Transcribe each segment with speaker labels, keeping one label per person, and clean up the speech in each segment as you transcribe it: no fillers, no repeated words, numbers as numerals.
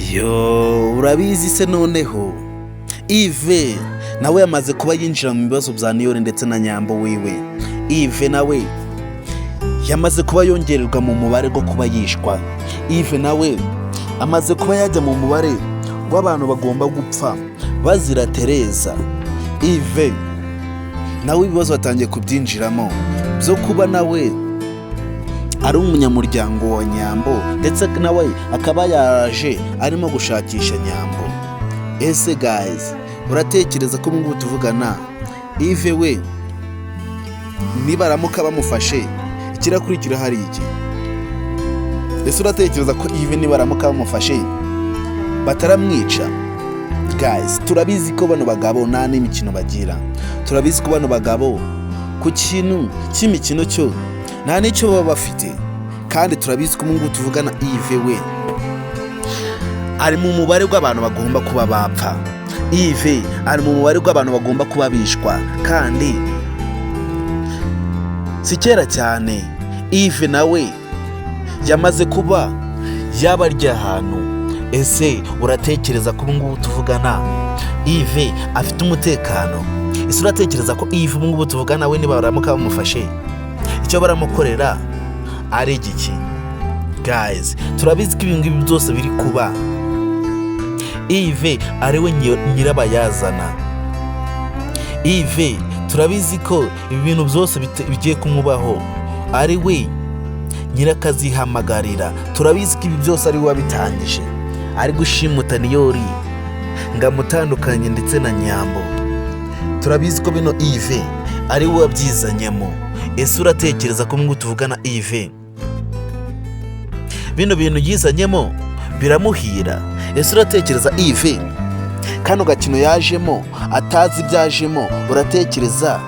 Speaker 1: Yo urabizi se noneho Ive nawe yamaze kuba yinjira mu bibazo bya Niyori ndetse na Nyambo wiwe. Ive nawe yamaze kuba yongererwa mu mubare go kuba yishwa. Ive nawe amaze kuba yajya mu mubare w'abantu bagomba gupfa bazira Tereza. Ive nawe ibibazo batangiye kubyinjiramo byo kuba nawe ari umunyamuryango wa Nyambo ndetse nawe akaba yaje arimo gushakisha Nyambo. Ese guys, uratekereza ko mungu tuvugana Ive we nibaramuka bamufashe ikirakurikira hari iki? Ese uratekereza ko Ive nibaramuka bamufashe bataramwica? Guys, turabizi ko bano bagabo nta n'imikino bagira. Turabizi ko bano bagabo ku kintu cy'imikino cyo nta n'icyo baba bafite. Kandi turabizi ko mungu tuvugana Ive we ari mu mubare w'abantu bagomba kuba bapfa. Ive ari mu mubare w'abantu bagomba kuba bishwa. Kandi si kera cyane Ive nawe yamaze kuba yabarya ahantu. Ese uratekereza ko mungu tuvugana Ive afite umutekano? Ese uratekereza ko Ive mungu tuvugana we niba baramuka bamufashe icyo baramukorera ari igiki? Guys, turabizi ko ibingibi byose biri kuba Ive ari we nyirabayazana. Ive turabizi ko ibi bintu byose bigiye kumubaho ari we nyirakazihamagarira. Turabizi ko ibi byose ari we wabitangije, ari gushimuta Niyori ngamutandukanye ndetse na Nyambo. Turabizi ko bino Ive ari we wabyizanyemo. Ese uratekereza ko mungu tuvugana Ive bino bintu yizanyemo biramuhira? Ese uratekereza Ive kano gakino yajemo atazi ibyajemo, uratekereza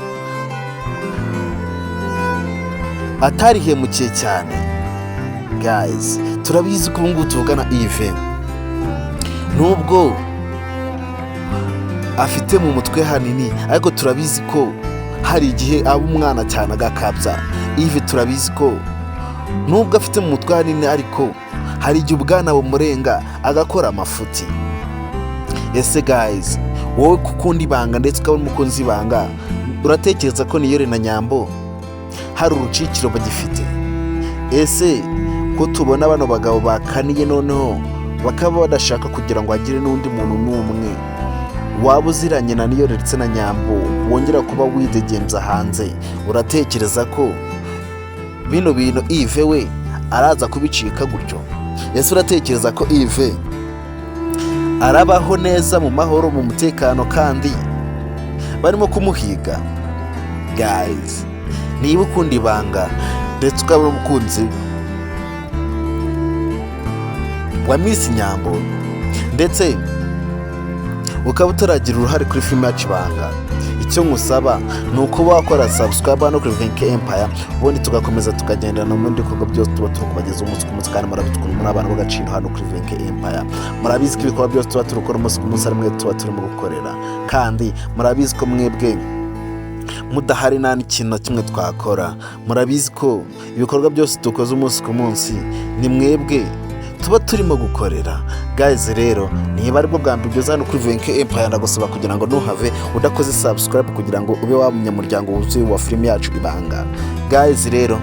Speaker 1: atarihemukiye cyane? Guys, turabizi ko mungu tuvugana Ive nubwo afite mu mutwe hanini, ariko turabizi ko hari igihe aba umwana cyane agakabya. Ive turabizi ko nubwo afite mu mutwe hanini, ariko hari igihe ubwana bumurenga agakora amafuti. Ese guys, wowe kukunda ibanga ndetse ukaba umukunzi ibanga, uratekereza ko Niyori na Nyambo hari urucikiro bagifite? Ese ko tubona bano bagabo bakaniye noneho bakaba badashaka kugira ngo hagire n'undi muntu n'umwe waba uziranye na Niyori ndetse na Nyambo wongera kuba widegenza hanze, uratekereza ko bino bintu Ive we araza kubicika gutyo? Ese uratekereza ko Ive arabaho neza mu mahoro mu mutekano kandi barimo kumuhiga? Guys, niba ukunda ibanga ndetse ukaba umukunzi wa Miss Nyambo ndetse ukaba utaragira uruhare kuri film yacu Ibanga, icyo ngusaba ni uko wakora subscribe hano kuri Bongeye Empire, ubundi tugakomeza tukagendana mu bindi bikorwa byose tuba turukubageza umunsi ku munsi. Kandi murabitwara muri abantu b'agaciro hano kuri Bongeye Empire. Murabizi ko ibikorwa byose tuba turukora umunsi ku munsi ari mwe tuba turimo gukorera, kandi murabizi ko mwebwe mudahari nta n'ikintu kimwe twakora. Murabizi ko ibikorwa byose dukoze umunsi ku munsi ni mwebwe tuba turimo gukorera. Guys, rero niba aribwo bwa mbere ugeze hano kuri Bongeye Empire, ndagusaba kugira ngo ntuhave udakoze subscribe kugira ngo ube wa munyamuryango wuzuye wa film yacu Ibanga. Guys, rero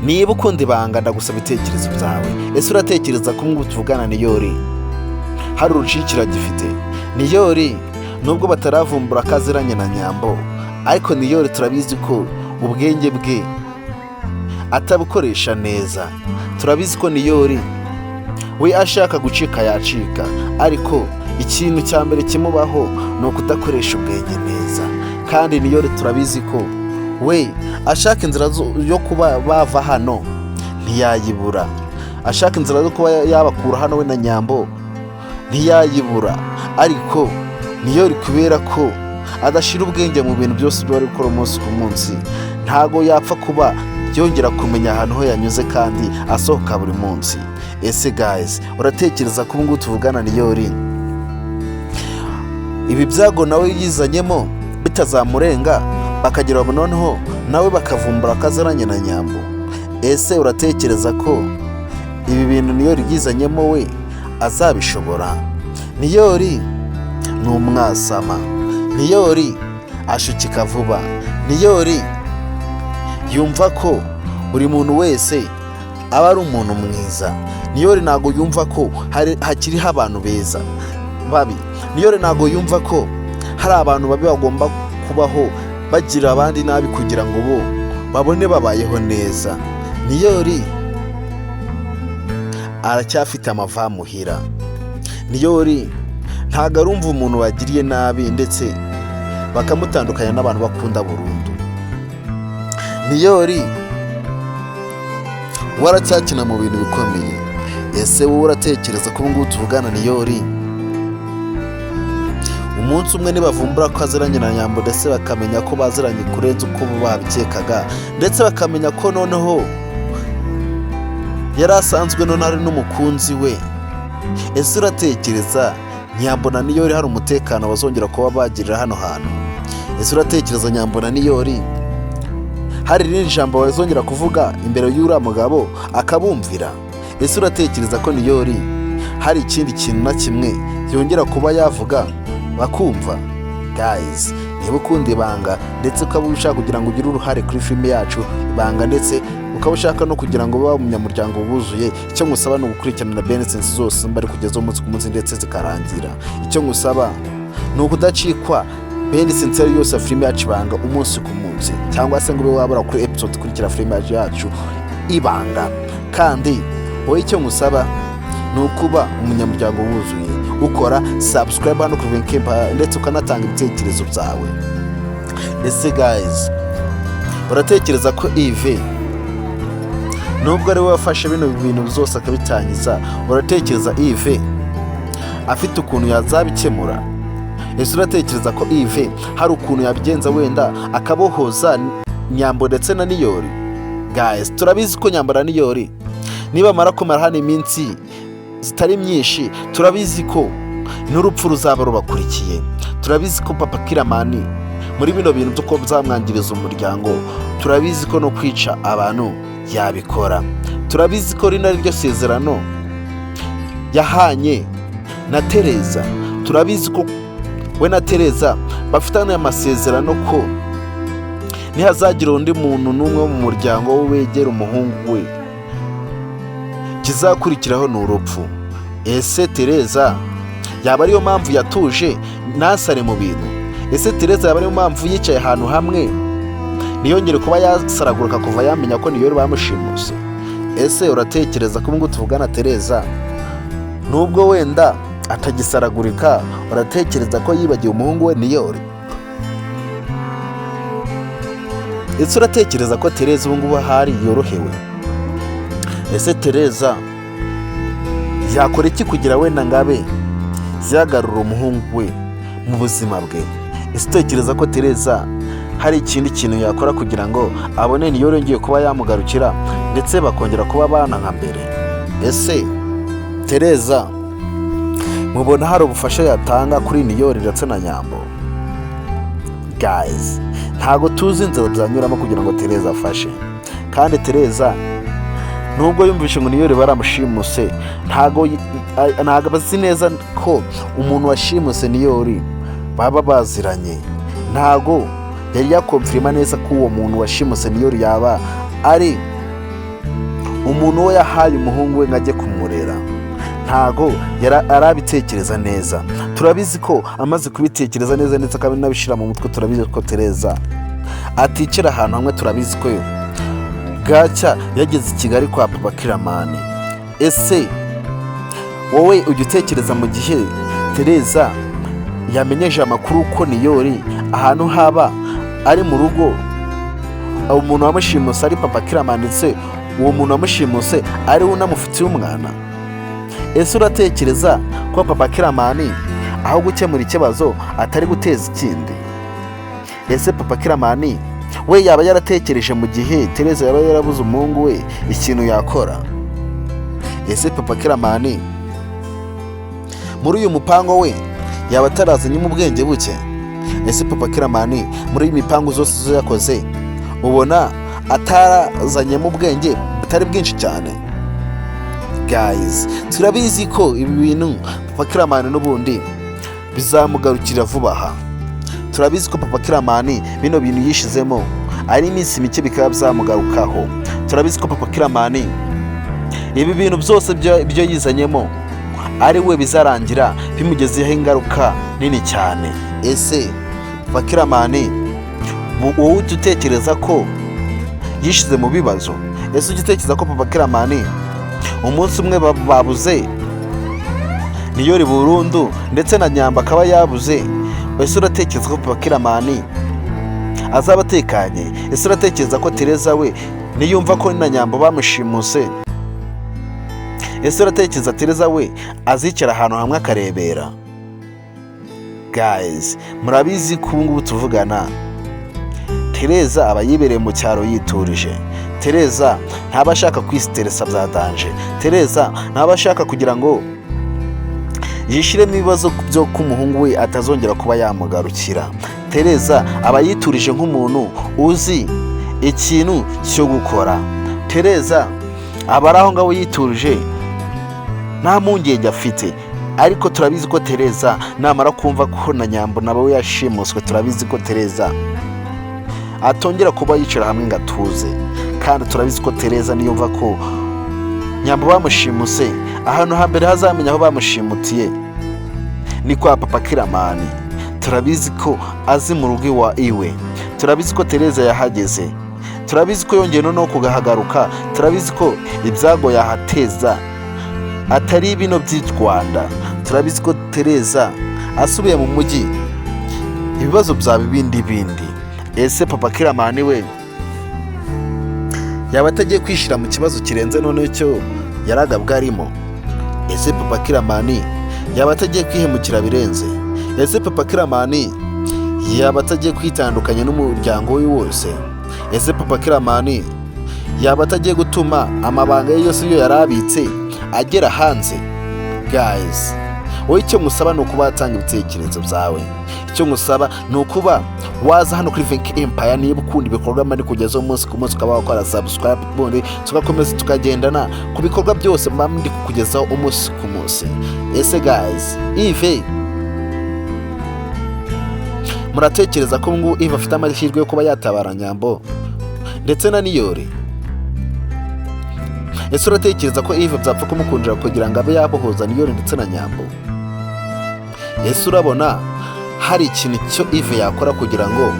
Speaker 1: niba ukunda ibanga ndagusaba ibitekerezo byawe. Ese uratekereza ko mungu tuvugana Niyori hari urucikiro gifite? Niyori nubwo bataravumbura kaziranye na Nyambo, ariko Niyori turabizi ko ubwenge bwe atabukoresha neza. Turabizi ko Niyori we ashaka gucika yacika, ariko ikintu cya mbere kimubaho ni ukudakoresha ubwenge neza. Kandi Niyori turabizi ko we ashaka inzira yo kuba bava hano ntiyayibura, ashaka inzira yo kuba yabakura hano we na Nyambo ntiyayibura. Ariko Niyori kubera ko adashira ubwenge mu bintu byose bari gukora umunsi ku munsi, ntago yapfa kuba yongera kumenya ahantu ho yanyuze kandi asohoka buri munsi. Ese guys, uratekereza ko mungu tuvugana Niyori ibi byago nawe yizanyemo bitazamurenga bakagira noneho nawe bakavumbura akazaranye na Nyambo? Ese uratekereza ko ibi bintu Niyori yizanyemo we azabishobora. Niyori ni umwasama, Niyori ashukika vuba, Niyori yumva ko buri muntu wese aba ari umuntu mwiza. Niyori ntago yumva ko hakiriho abantu beza babi. Niyori ntago yumva ko hari abantu babi bagomba kubaho bagira abandi nabi kugira ngo bo babone babayeho neza. Niyori aracyafite amavamuhira. Niyori ntago arumva umuntu bagiriye nabi ndetse bakamutandukanya n'abantu bakunda burundu. Niyori waracyakina mu bintu bikomeye. Ese wowe uratekereza ko ubungubu tuvugana Niyori umunsi umwe nibavumbura ko aziranye na Nyambo ndetse bakamenya ko baziranye kurenza uko babikekaga, ndetse bakamenya ko noneho yari asanzwe none ari n'umukunzi we, ese uratekereza Nyambo na Niyori hari umutekano bazongera kuba bagirira hano hantu? Ese uratekereza Nyambo na Niyori hari irindi jambo bazongera kuvuga imbere y'uriya mugabo akabumvira? Ese uratekereza ko Niyori hari ikindi kintu na kimwe yongera kuba yavuga bakumva? Guys, niba ukunda Ibanga ndetse ukaba ushaka kugira ngo ugire uruhare kuri filime yacu Ibanga, ndetse ukaba ushaka no kugira ngo babe umunyamuryango wuzuye, icyo ngusaba ni ugukurikirana benefits zose mbari kugeza umunsi ku munsi ndetse zikarangira. Icyo ngusaba ni ukudacikwa benefits yose ya filime yacu Ibanga umunsi ku munsi, cyangwa se ngo ube wabura kuri episode ikurikira filime yacu Ibanga. Kandi wowe icyo ngusaba ni ukuba umunyamuryango wuzuye, ukora subscribe hano kuri Bongeye ndetse ukanatanga ibitekerezo byawe. Ese guys, uratekereza ko Yves nubwo ari we wafashe bino bintu byose akabitangiza, uratekereza Yves afite ukuntu yazabikemura? Ese uratekereza ko Yves hari ukuntu yabigenza wenda akabohoza Nyambo ndetse na Niyori? Guys, turabizi ko Nyambo na Niyori niba mara kumara hano iminsi zitari myinshi, turabizi ko n'urupfu ruzaba rubakurikiye. Turabizi ko Papa Kiramani muri bino bintu byo bizamwangiriza umuryango, turabizi ko no kwica abantu yabikora. Turabizi ko rino ari ryo sezerano yahanye na Tereza. Turabizi ko we na Tereza bafitanye amasezerano ko nihazagira undi muntu n'umwe wo mu muryango we wegera umuhungu we, kizakurikiraho ni urupfu. Ese Tereza yaba ariyo mpamvu yatuje nasare mu bintu? Ese Tereza yaba ariyo mpamvu yicaye ahantu hamwe niyongere kuba yasaraguruka kuva yamenya ko Niyori bamushimuse? Ese uratekereza ko ubungubu tuvugana Tereza nubwo wenda atagisaragurika, uratekereza ko yibagiwe umuhungu we Niyori? Ese uratekereza ko Tereza ubungubu ahari yorohewe? Ese Tereza yakora iki kugira wenda ngabe yagarura umuhungu we mu buzima bwe? Ese utekereza ko Tereza hari ikindi kintu yakora kugira ngo abone Niyori yongeye kuba yamugarukira ndetse bakongera kuba abana nka mbere? Ese Tereza mubona hari ubufasha yatanga kuri Niyori ndetse na Nyambo? Guys, ntago tuzi inzira byanyuramo kugira ngo Tereza afashe. Kandi Tereza nubwo yumvishe ngo Niyori baramushimuse, ntago bazi neza ko umuntu washimuse Niyori baba baziranye. Ntago yari yakonfirima neza ko uwo muntu washimuse Niyori yaba ari umuntu we yahaye umuhungu we ngo ajye kumurera. Ntago arabitekereza neza. Turabizi ko amaze kubitekereza neza ndetse akabinabishira mu mutwe. Turabizi ko Tereza aticira ahantu hamwe. Turabizi ko bwacya yageze i Kigali kwa Papa Kiramani. Ese wowe ujya utekereza mu gihe Tereza yamenyeje amakuru ko Niyori ahantu haba ari mu rugo, umuntu wamushimuse ari Papa Kiramani, ndetse uwo muntu wamushimuse ari we unamufitiye umwana? Ese uratekereza ko Papa Kiramani aho gukemura ikibazo atari guteza ikindi? Ese Papa Kiramani we yaba yaratekereje mu gihe Tereza yaba yarabuze umuhungu we ikintu yakora? Ese Papa Kiramani muri uyu mupango we yaba atarazanye mu bwenge buke? Ese Papa Kiramani muri imipango zose yakoze ubona atarazanye mu bwenge butari bwinshi cyane? guys, turabizi ko ibi bintu Papa Kiramani n'ubundi bizamugarukira vuba aha. Turabizi ko Papa Kiramani bino bintu yishizemo ari iminsi mike bikaba byamugarukaho. Turabizi ko Papa Kiramani ibi bintu byose byo yizanyemo ari we bizarangira bimugezeho ingaruka nini cyane. Ese Papa Kiramani wowe utekereza ko yishize mu bibazo? Ese ugitekereza ko Papa Kiramani umunsi umwe babuze Niyori burundu ndetse na Nyamba akaba yabuze? Ese uratekereza ko Papa Kiramani azaba atekanye? Ese uratekereza ko Tereza we niyumva ko na Nyamba bamushimuse? Ese uratekereza Tereza we azicara ahantu hamwe akarebera? Guys, murabizi ko ubu tuvugana Tereza aba yibereye mu cyaro yiturije. Tereza ntaba ashaka kwisiteresa bya danje. Tereza ntaba ashaka kugira ngo yishiremo ibibazo byo kumuhungu we atazongera kuba yamugarukira. Tereza aba yiturije nk'umuntu uzi ikintu cyo gukora. Tereza aba araho ngaho yiturije nta mpungenge afite. Ariko turabizi ko Tereza namara kumva ko na Nyambo nawe yashimuswe, turabizi ko Tereza atongera kuba yicara hamwe ngo atuze. Kandi turabizi ko Tereza niyumva ko Nyambo bamushimuse, ahantu hambere hazamenya aho bamushimutiye ni kwa Papa Kiramani. Turabizi ko azi mu rugo iwe. Turabizi ko Tereza yahageze. Turabizi ko yongeye no kugahagaruka. Turabizi ko ibyago yahateza atari bino by'i Rwanda. Turabizi ko Tereza asubiye mu mujyi ibibazo byaba ibindi. Ese Papa Kiramani we yaba atagiye kwishira mu kibazo kirenze none cyo yaragabwa arimo? Ese Papa Kiramani yaba atagiye kwihemukira birenze? Ese Papa Kiramani yaba atagiye kwitandukanya n'umuryango we wose? Ese Papa Kiramani yaba atagiye gutuma amabanga ye yose yo yarabitse agera hanze? Guys, wowe icyo musaba ni ukuba watanga ibitekerezo byawe. Icyo musaba ni ukuba waza hano kuri Venke Empire niba ukunda ibikorwa mari kugeza umunsi ku munsi, ukaba wakora subscribe ubundi tugakomeza tukagendana ku bikorwa byose mba ndi kukugezaho umunsi ku munsi. Ese guys, Ive muratekereza ko ngo Ive afite amahirwe yo kuba yatabara Nyambo ndetse na Niyori? Ese uratekereza ko Ive byapfa kumukundira kugira ngo abe yabohoza Niyori ndetse na Nyambo? Ese urabona hari ikintu cyo Ive yakora kugira ngo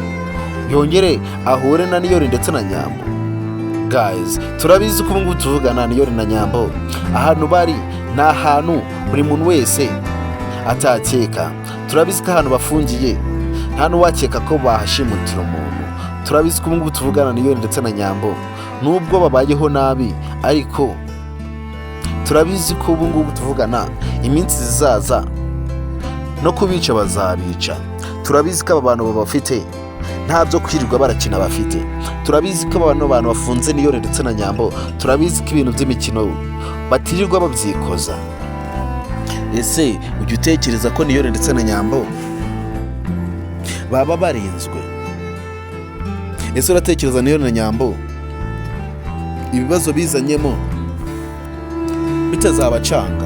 Speaker 1: yongere ahure na Niyori ndetse na Nyambo? Guys, turabizi ko ubu tuvugana Niyori na Nyambo ahantu bari ni ahantu buri muntu wese atakeka. Turabizi ko ahantu bafungiye nta n'uwakeka ko bahashimutira umuntu. Turabizi ko ubu tuvugana Niyori ndetse na Nyambo nubwo babayeho nabi, ariko turabizi ko ubu tuvugana iminsi zizaza no kubica bazabica. Turabizi ko aba bantu babafite nta byo kwirirwa barakina bafite. Turabizi ko abantu bafunze Niyori ndetse na Nyambo, turabizi ko ibintu by'imikino batirirwa babyikoza. Ese ujya utekereza ko Niyori ndetse na Nyambo baba barinzwe? Ese uratekereza Niyori na Nyambo ibibazo bizanyemo bitazabacanga?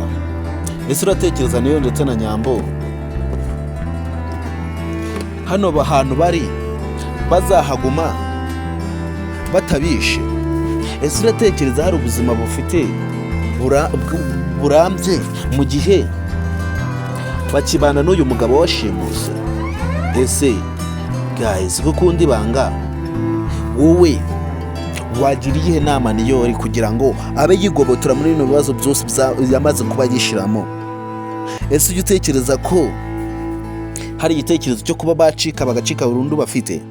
Speaker 1: Ese uratekereza Niyori ndetse na Nyambo hano bahantu bari bazahaguma batabishe? Ese uratekereza hari ubuzima bufite burambye mu gihe bakibana n'uyu mugabo washimuse? Ese guys, gukunda Ibanga wowe wagira iyihe nama Niyori kugira ngo abe yigobotora muri bino bibazo byose yamaze kuba yishiramo? Ese ujya utekereza ko hari igitekerezo cyo kuba bacika bagacika burundu bafite?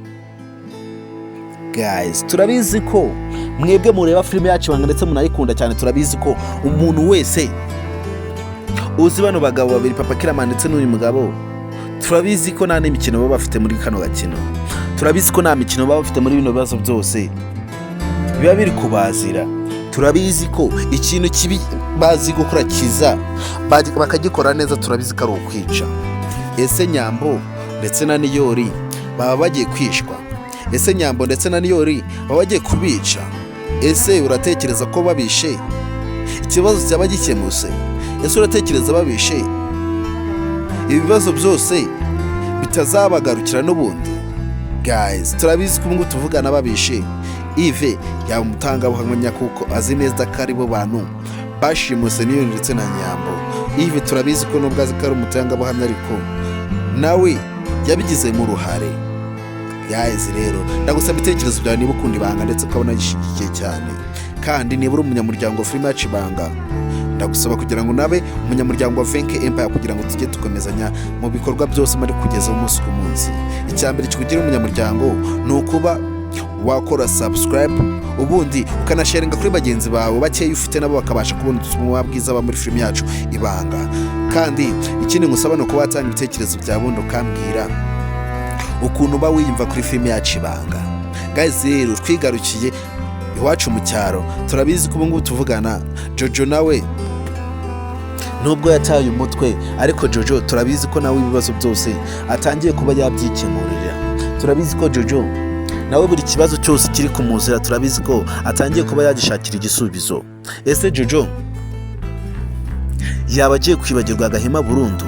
Speaker 1: Guys, turabizi ko mwebwe mureba filime yacu Ibanga ndetse munayikunda cyane. Turabizi ko umuntu wese uzi bano bagabo babiri, Papa Kiramani ndetse n'uyu mugabo, turabizi ko nta n'imikino baba bafite muri kano gakino. Turabizi ko nta mikino baba bafite muri bino bibazo byose biba biri kubazira. Turabizi ko ikintu kibi bazi gukora kiza bakagikora neza. Turabizi ko ari ukwica. Ese Nyambo ndetse na Niyori baba bagiye kwishwa? Ese Nyambo ndetse na Niyori baba bagiye kubica? Ese uratekereza ko babishe ikibazo cyaba gikemutse. Ese uratekereza babishe ibibazo byose bitazabagarukira n'ubundi? Guys, turabizi ko tuvugana babishe Ive yaba umutangabuhamya kuko azi neza ko ari bo bantu bashimuse Niyori ndetse na Nyambo. Ive turabizi ko nubwo azi ko ari umutangabuhamya ariko nawe yabigize mu ruhare. Guys, rero ndagusaba ibitekerezo byawe niba ukunda Ibanga ndetse ukabona gishigikiye cyane, kandi niba uri umunyamuryango wa filime yacu Ibanga ndagusaba kugira ngo nabe umunyamuryango wa Bongeye Empire kugira ngo tujye tukomezanya mu bikorwa byose muri kugeza umunsi ku munsi. Icyambere kikugira umunyamuryango ni ukuba wakora subscribe, ubundi ukanasharinga kuri bagenzi bawe bakeya ufite nabo bakabasha kubona ubutumwa bwiza ba muri filime yacu Ibanga. Kandi ikindi ngusaba no kuba watanga ibitekerezo bya bundi ukambwira ukuntu uba wiyumva kuri filime yacu Ibanga. Guys, rero twigarukiye iwacu mu cyaro, turabizi ko ubu tuvugana Jojo nawe nubwo yataye umutwe ariko Jojo turabizi ko nawe ibibazo byose atangiye kuba yabyikemurira. Turabizi ko Jojo nawe buri kibazo cyose kiri kumuzira turabizi ko atangiye kuba yagishakira igisubizo. Ese Jojo yaba agiye kwibagirwa Gahima burundu?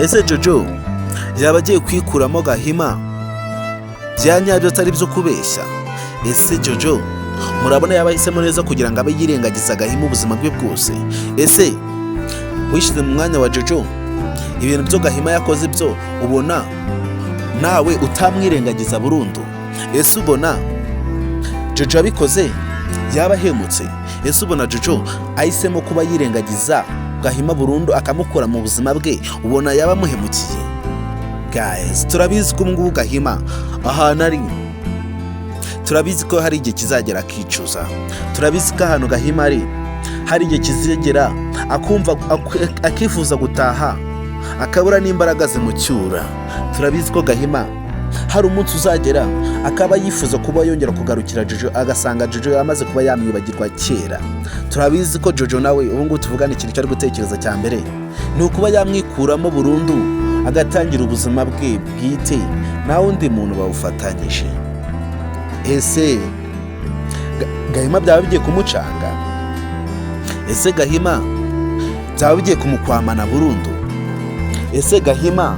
Speaker 1: Ese Jojo yaba agiye kwikuramo Gahima bya nyabyo atari byo kubeshya? Ese Jojo murabona yaba ahisemo neza kugira ngo abe yirengagiza Gahima ubuzima bwe bwose? Ese wishize mu mwanya wa Jojo ibintu byo Gahima yakoze byo ubona nawe utamwirengagiza burundu? Ese ubona Jojo abikoze yaba ahemutse? Ese ubona Jojo ahisemo kuba yirengagiza Gahima burundu akamukura mu buzima bwe, ubona yaba amuhemukiye? Guys, turabizi ko ngubu Gahima ahantu ari, turabizi ko hari igihe kizagera akicuza. Turabizi ko ahantu Gahima ari hari igihe kizagera akumva akifuza gutaha akabura n'imbaraga zimucyura. Turabizi ko Gahima hari umunsi uzagera akaba yifuza kuba yongera kugarukira Jojo agasanga Jojo yamaze kuba yamwibagirwa kera. Turabizi ko Jojo nawe ubu ngubu tuvugana ikintu cyari gutekereza cya mbere ni ukuba yamwikuramo burundu agatangira ubuzima bwe bwite nta wundi muntu bawufatanyije. Ese Gahima byaba bigiye kumucanga? Ese Gahima byaba bigiye kumukwamana burundu? Ese Gahima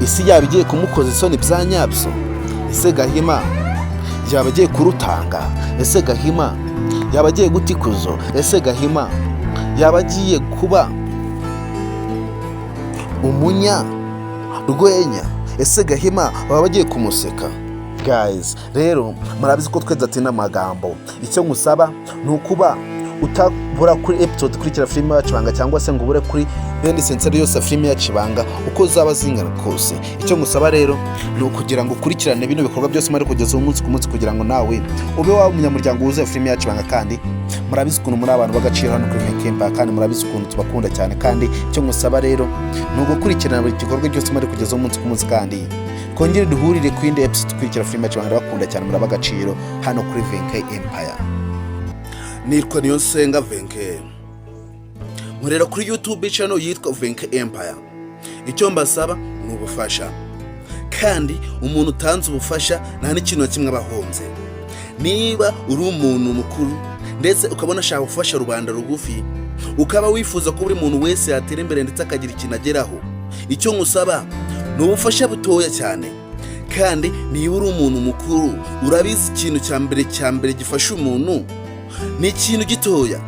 Speaker 1: isi yaba igiye kumukoza isoni bya nyabyo? Ese Gahima yaba agiye kurutanga? Ese Gahima yaba agiye guta ikuzo? Ese Gahima yaba agiye kuba umunya rwenya? Ese Gahima baba bagiye kumuseka? Guys, rero murabizi ko twe datina amagambo. Icyo ngusaba ni ukuba utabura kuri episode kurikira filime yacu Ibanga, cyangwa se ngo ubure kuri bendi sensari yose filime yacu Ibanga uko zaba zingana kose. Icyo ngusaba rero ni ukugira ngo ukurikirane bino bikorwa byose mari kugeza umunsi ku munsi kugira ngo nawe ube wa umunyamuryango wuzuye filime yacu Ibanga. Kandi murabizi ukuntu muri abantu bagaciro hano kuri Bongeye Empire, kandi murabizi ukuntu tubakunda cyane. Kandi icyo ngusaba rero ni ugukurikirana buri gikorwa cyose mari kugeza umunsi ku munsi, kandi kongera duhurire ku yindi episode dukurikira filime yacu Ibanga. Bakunda cyane, muri abagaciro hano kuri Bongeye Empire. Nitwa Niyonsenga Bongeye, nkorera kuri YouTube channel yitwa Bongeye Empire. Icyo mbasaba ni ubufasha, kandi umuntu utanze ubufasha nta n'ikintu kimwe abahonze. Niba uri umuntu mukuru ndetse ukabona ashaka gufasha rubanda rugufi, ukaba wifuza ko buri muntu wese yatera imbere ndetse akagira ikintu ageraho, icyo ngusaba ni ubufasha butoya cyane. Kandi niba uri umuntu mukuru urabizi ikintu cya mbere gifasha umuntu ni ikintu gitoya,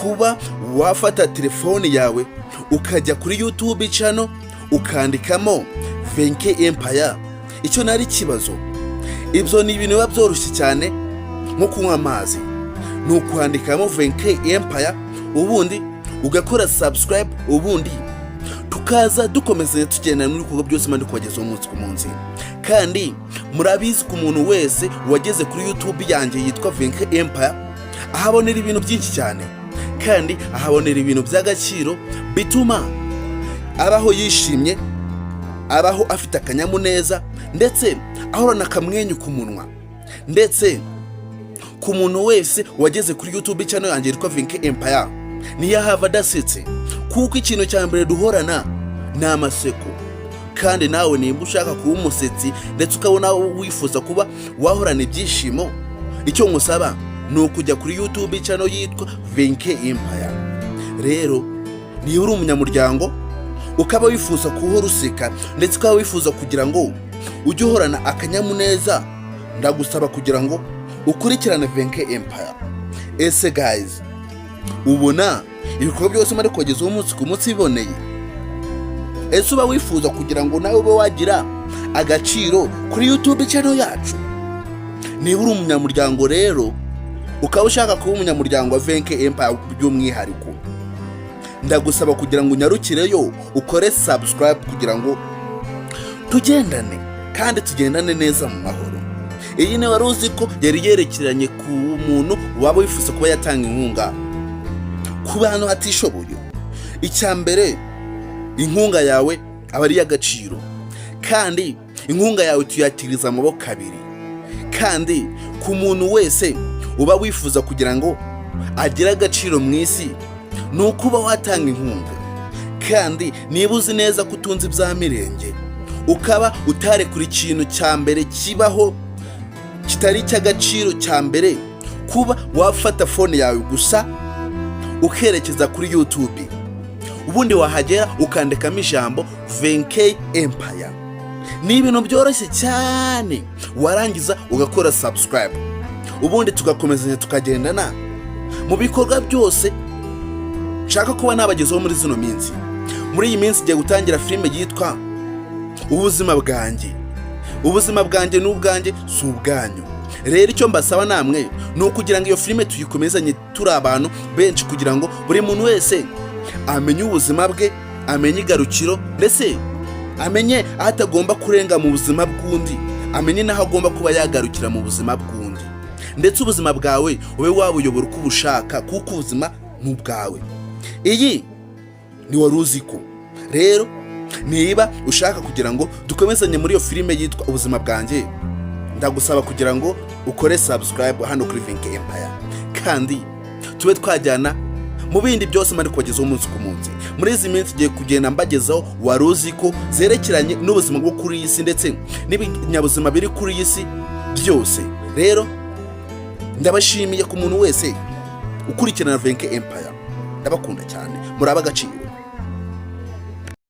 Speaker 1: kuba wafata telefone yawe ukajya kuri YouTube channel ukandikamo Bongeye Empire. Icyo nari ikibazo, ibyo ni ibintu biba byoroshye cyane nko kunywa amazi. Ni ukwandikamo Bongeye Empire, ubundi ugakora subscribe, ubundi tukaza dukomeza tugenda muri bikorwa byose mandi kubageza umunsi ku munsi. Kandi murabizi ko umuntu wese wageze kuri YouTube yanjye yitwa Bongeye Empire ahabonera ibintu byinshi cyane, kandi ahabonera ibintu by'agaciro bituma abaho yishimye, abaho afite akanyamuneza, ndetse ahorana akamwenyu ku munwa. Ndetse ku muntu wese wageze kuri YouTube channel yanjye yitwa Bongeye Empire niyo hava adasetse, kuko ikintu cya mbere duhorana ni amaseko. Kandi nawe nimba ushaka kuba umusetsi ndetse ukabona wifuza kuba wahorana ibyishimo, icyo ngusaba ni ukujya kuri YouTube channel yitwa Bongeye Empire. Rero niba uri umunyamuryango ukaba wifuza kuhora useka ndetse ukaba wifuza kugira ngo ujye uhorana akanyamuneza, ndagusaba kugira ngo ukurikirane Bongeye Empire. Ese guys, ubona ibikorwa byose mari kugezaho umunsi ku munsi biboneye? Ese uba wifuza kugira ngo nawe ube wagira agaciro kuri YouTube channel yacu? Niba uri umunyamuryango rero ukaba ushaka kuba umunyamuryango wa Bongeye Empire by'umwihariko, ndagusaba kugira ngo unyarukireyo ukore subscribe kugira ngo tugendane kandi tugendane neza mu mahoro. Iyi ni wari uzi ko yari yerekeranye ku muntu waba wifuza kuba yatanga inkunga ku bantu hatishoboye. Icyambere, inkunga yawe aba ari y'agaciro, kandi inkunga yawe tuyakiriza amaboko abiri. Kandi ku muntu wese uba wifuza kugira ngo agire agaciro mu isi, ni ukuba watanga inkunga. Kandi niba uzi neza ko utunze ibya mirenge, ukaba utarekura ikintu cya mbere kibaho kitari icy'agaciro cya mbere, kuba wafata phone yawe gusa ukerekeza kuri YouTube, ubundi wahagera ukandikamo ijambo Bongeye Empire. Ni ibintu byoroshye cyane, warangiza ugakora subscribe, ubundi tugakomezanya tukagendana mu bikorwa byose nshaka kuba nabagezeho muri zino minsi. Muri iyi minsi ngiye gutangira filime yitwa ubuzima bwanjye. Ubuzima bwanjye n'ubwanjye si ubwanyu. Rero icyo mbasaba namwe ni ukugira ngo iyo filime tuyikomezanye turi abantu benshi, kugira ngo buri muntu wese amenye ubuzima bwe, amenye igarukiro, ndetse amenye aho atagomba kurenga mu buzima bw'undi, amenye n'aho agomba kuba yagarukira mu buzima bw'undi, ndetse ubuzima bwawe ube wabuyobora uko ubushaka, kuko ubuzima ni ubwawe. Iyi ni wari uzi ko. Rero niba ushaka kugira ngo dukomezanye muri iyo filime yitwa ubuzima bwanjye, ndagusaba kugira ngo ukore subscribe hano kuri Bongeye Empire, kandi tube twajyana mu bindi byose mari kubagezaho umunsi ku munsi. Muri izi minsi ngiye kugenda mbagezaho wari uzi ko zerekeranye n'ubuzima bwo kuri iyi si ndetse n'ibinyabuzima biri kuri iyi si byose. Rero ndabashimiye ku muntu wese ukurikirana Bongeye Empire, ndabakunda cyane, muri ab'agaciro.